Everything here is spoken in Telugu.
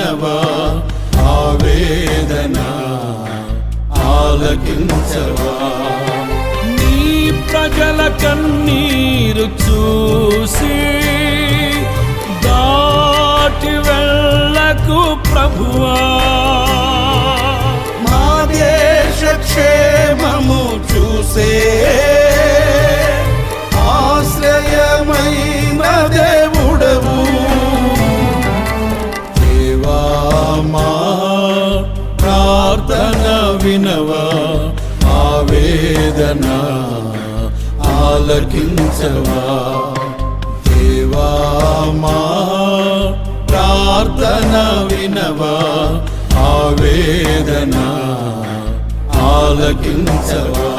వినవా, ఆవేదన ఆలకించవా. నీ ప్రజల కన్నీరు చూసి దాటి వెళ్ళకు ప్రభువా. మా దేశ క్షేమము చూసే ఆశ్రయమైన దేవుడవు. దేవా మా ప్రార్థన వినవా, ఆవేదన ఆలకించవా. దేవా మా ప్రార్థన వినవా, ఆవేదన ఆలకించవా.